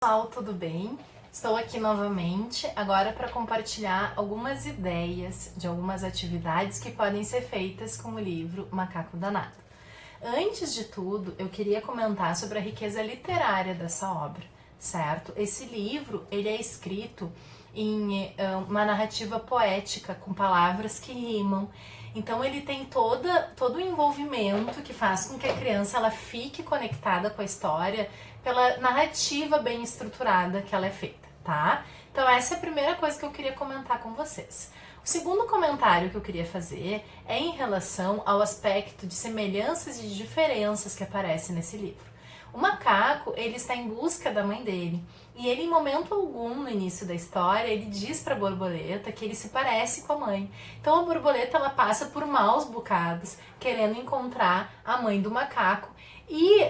Pessoal, tudo bem? Estou aqui novamente, agora para compartilhar algumas ideias de algumas atividades que podem ser feitas com o livro Macaco Danado. Antes de tudo, eu queria comentar sobre a riqueza literária dessa obra, certo? Esse livro, ele é escrito em uma narrativa poética, com palavras que rimam. Então ele tem todo o envolvimento que faz com que a criança ela fique conectada com a história pela narrativa bem estruturada que ela é feita, tá? Então essa é a primeira coisa que eu queria comentar com vocês. O segundo comentário que eu queria fazer é em relação ao aspecto de semelhanças e de diferenças que aparece nesse livro. O macaco, ele está em busca da mãe dele, e ele em momento algum no início da história, ele diz para a borboleta que ele se parece com a mãe. Então a borboleta ela passa por maus bocados, querendo encontrar a mãe do macaco, e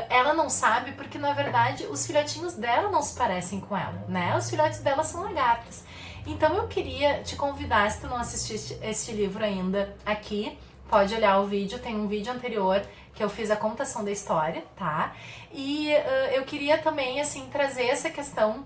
ela não sabe porque na verdade os filhotinhos dela não se parecem com ela, né? Os filhotes dela são lagartas. Então eu queria te convidar, se tu não assististe este livro ainda aqui, pode olhar o vídeo, tem um vídeo anterior que eu fiz a contação da história, tá? E eu queria também, assim, trazer essa questão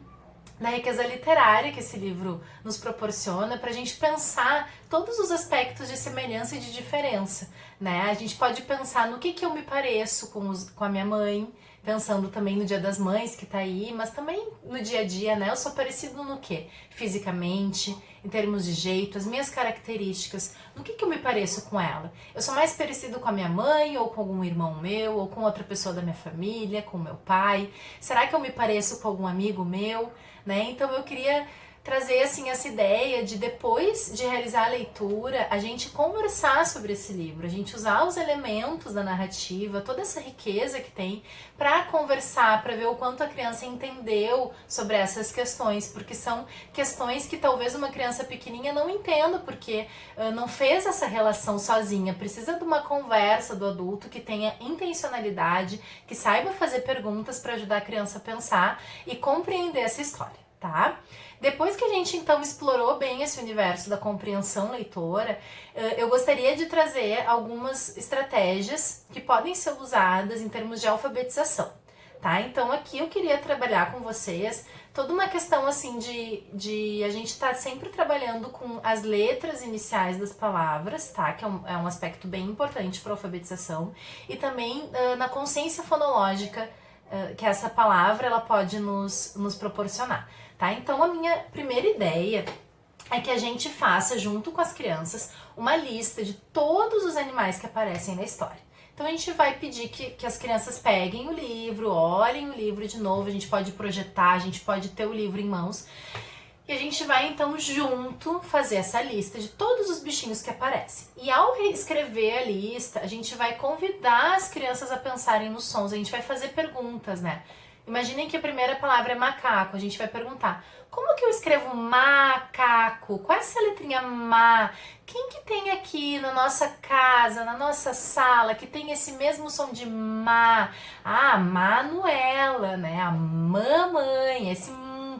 da riqueza literária que esse livro nos proporciona para a gente pensar todos os aspectos de semelhança e de diferença, né? A gente pode pensar no que eu me pareço com a minha mãe, pensando também no Dia das Mães que tá aí, mas também no dia a dia, né? Eu sou parecido no quê? Fisicamente, em termos de jeito, as minhas características, no que eu me pareço com ela? Eu sou mais parecido com a minha mãe, ou com algum irmão meu, ou com outra pessoa da minha família, com meu pai? Será que eu me pareço com algum amigo meu, né? Então eu queria trazer assim essa ideia de depois de realizar a leitura, a gente conversar sobre esse livro, a gente usar os elementos da narrativa, toda essa riqueza que tem para conversar, para ver o quanto a criança entendeu sobre essas questões, porque são questões que talvez uma criança pequenininha não entenda, porque não fez essa relação sozinha, precisa de uma conversa do adulto que tenha intencionalidade, que saiba fazer perguntas para ajudar a criança a pensar e compreender essa história, tá? Depois que a gente então explorou bem esse universo da compreensão leitora, eu gostaria de trazer algumas estratégias que podem ser usadas em termos de alfabetização, tá? Então aqui eu queria trabalhar com vocês toda uma questão assim de a gente estar sempre trabalhando com as letras iniciais das palavras, tá? Que é um aspecto bem importante para a alfabetização, e também na consciência fonológica que essa palavra ela pode nos proporcionar. Tá? Então a minha primeira ideia é que a gente faça junto com as crianças uma lista de todos os animais que aparecem na história. Então a gente vai pedir que as crianças peguem o livro, olhem o livro de novo, a gente pode projetar, a gente pode ter o livro em mãos. E a gente vai então junto fazer essa lista de todos os bichinhos que aparecem. E ao reescrever a lista, a gente vai convidar as crianças a pensarem nos sons, a gente vai fazer perguntas, né? Imaginem que a primeira palavra é macaco, a gente vai perguntar: como que eu escrevo macaco? Qual é essa letrinha ma? Quem que tem aqui na nossa casa, na nossa sala, que tem esse mesmo som de ma? Ah, Manuela, né? A mamãe, esse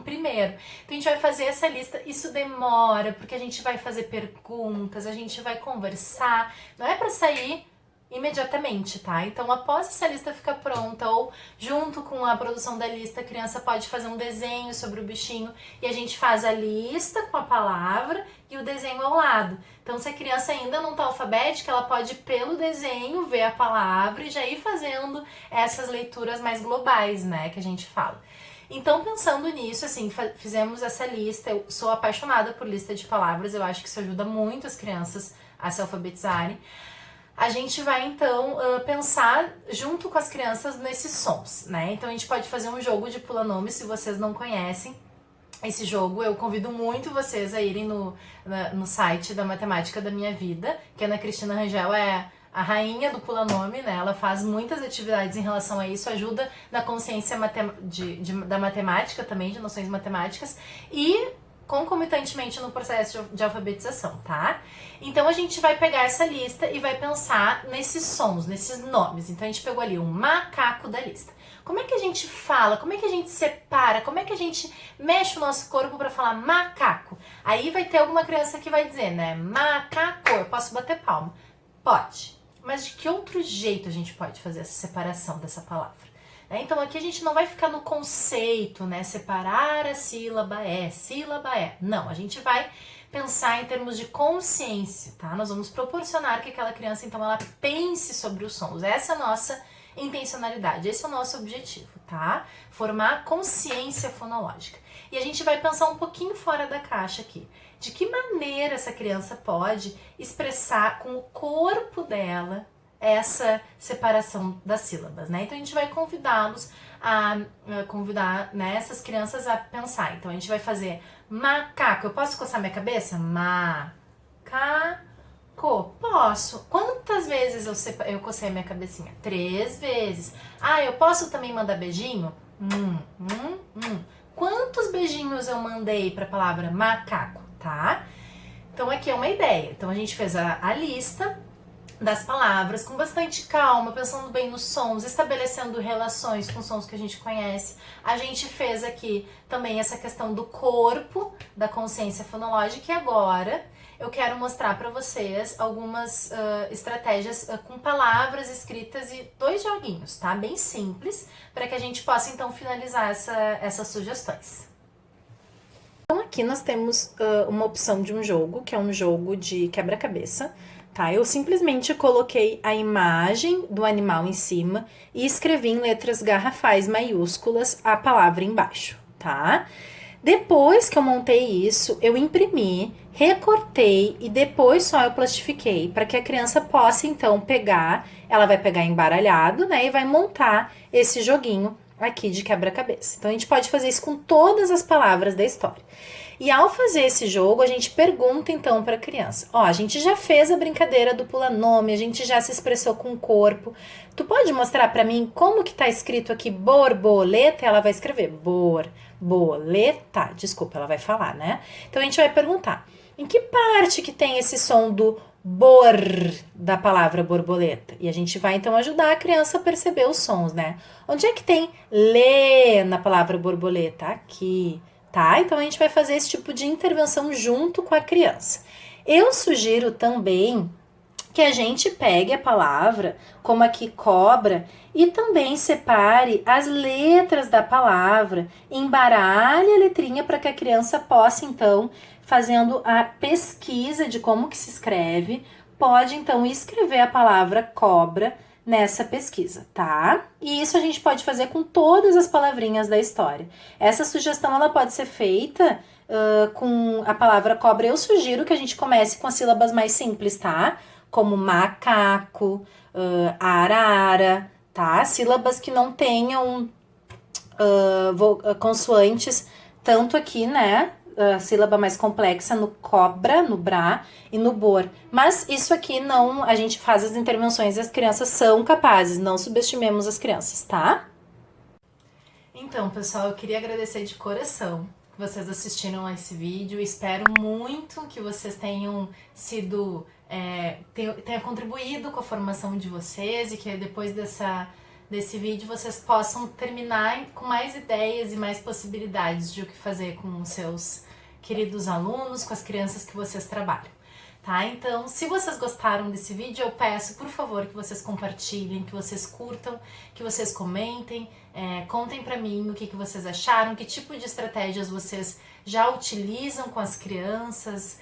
primeiro. Então a gente vai fazer essa lista, isso demora, porque a gente vai fazer perguntas, a gente vai conversar, não é para sair imediatamente, tá? Então após essa lista ficar pronta, ou junto com a produção da lista, a criança pode fazer um desenho sobre o bichinho, e a gente faz a lista com a palavra e o desenho ao lado. Então se a criança ainda não tá alfabética, ela pode pelo desenho ver a palavra e já ir fazendo essas leituras mais globais, né, que a gente fala. Então, pensando nisso, assim, fizemos essa lista. Eu sou apaixonada por lista de palavras, eu acho que isso ajuda muito as crianças a se alfabetizarem. A gente vai, então, pensar junto com as crianças nesses sons, né? Então, a gente pode fazer um jogo de pula-nome, se vocês não conhecem esse jogo. Eu convido muito vocês a irem no site da Matemática da Minha Vida, que a Ana Cristina Rangel é a rainha do pula-nome, né? Ela faz muitas atividades em relação a isso, ajuda na consciência da matemática também, de noções matemáticas, e concomitantemente no processo de alfabetização, tá? Então a gente vai pegar essa lista e vai pensar nesses sons, nesses nomes. Então a gente pegou ali o macaco da lista. Como é que a gente fala? Como é que a gente separa? Como é que a gente mexe o nosso corpo para falar macaco? Aí vai ter alguma criança que vai dizer, né? Macaco, eu posso bater palma? Pode. Mas de que outro jeito a gente pode fazer essa separação dessa palavra? Então aqui a gente não vai ficar no conceito, né? Separar a sílaba é. Não, a gente vai pensar em termos de consciência, tá? Nós vamos proporcionar que aquela criança, então, ela pense sobre os sons. Essa é a nossa intencionalidade, esse é o nosso objetivo, tá? Formar consciência fonológica. E a gente vai pensar um pouquinho fora da caixa aqui. De que maneira essa criança pode expressar com o corpo dela essa separação das sílabas, né? Então a gente vai convidá-los convidar, né, essas crianças a pensar. Então a gente vai fazer macaco. Eu posso coçar minha cabeça? Macaco. Posso. Quantas vezes eu cocei minha cabecinha? 3 vezes. Eu posso também mandar beijinho? Quantos beijinhos eu mandei para a palavra macaco, tá? Então aqui é uma ideia. Então a gente fez a lista das palavras com bastante calma, pensando bem nos sons, estabelecendo relações com sons que a gente conhece. A gente fez aqui também essa questão do corpo, da consciência fonológica, e agora eu quero mostrar para vocês algumas estratégias com palavras escritas e 2 joguinhos, tá? Bem simples, para que a gente possa então finalizar essas sugestões. Então aqui nós temos uma opção de um jogo, que é um jogo de quebra-cabeça, tá? Eu simplesmente coloquei a imagem do animal em cima e escrevi em letras garrafais maiúsculas a palavra embaixo, tá? Depois que eu montei isso, eu imprimi, recortei e depois só eu plastifiquei para que a criança possa então pegar, ela vai pegar embaralhado, né, e vai montar esse joguinho aqui de quebra-cabeça. Então a gente pode fazer isso com todas as palavras da história. E ao fazer esse jogo, a gente pergunta então para a criança: a gente já fez a brincadeira do pula-nome, a gente já se expressou com o corpo. Tu pode mostrar para mim como que tá escrito aqui borboleta? Ela vai escrever borboleta. Desculpa, ela vai falar, né? Então a gente vai perguntar: em que parte que tem esse som do bor da palavra borboleta? E a gente vai então ajudar a criança a perceber os sons, né? Onde é que tem lê na palavra borboleta? Aqui. Tá? Então a gente vai fazer esse tipo de intervenção junto com a criança. Eu sugiro também que a gente pegue a palavra, como aqui cobra, e também separe as letras da palavra, embaralhe a letrinha para que a criança possa então, fazendo a pesquisa de como que se escreve, pode então escrever a palavra cobra nessa pesquisa, tá? E isso a gente pode fazer com todas as palavrinhas da história. Essa sugestão ela pode ser feita com a palavra cobra. Eu sugiro que a gente comece com as sílabas mais simples, tá? Como macaco, arara, tá? Sílabas que não tenham consoantes tanto aqui, né? A sílaba mais complexa no cobra, no bra e no bor. Mas isso aqui não, a gente faz as intervenções e as crianças são capazes, não subestimemos as crianças, tá? Então, pessoal, eu queria agradecer de coração que vocês assistiram a esse vídeo. Espero muito que vocês tenham sido, tenha contribuído com a formação de vocês e que depois desse vídeo vocês possam terminar com mais ideias e mais possibilidades de o que fazer com os seus queridos alunos, com as crianças que vocês trabalham, tá? Então, se vocês gostaram desse vídeo, eu peço, por favor, que vocês compartilhem, que vocês curtam, que vocês comentem, contem pra mim o que vocês acharam, que tipo de estratégias vocês já utilizam com as crianças,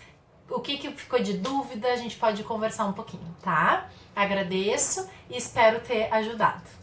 o que ficou de dúvida, a gente pode conversar um pouquinho, tá? Agradeço e espero ter ajudado.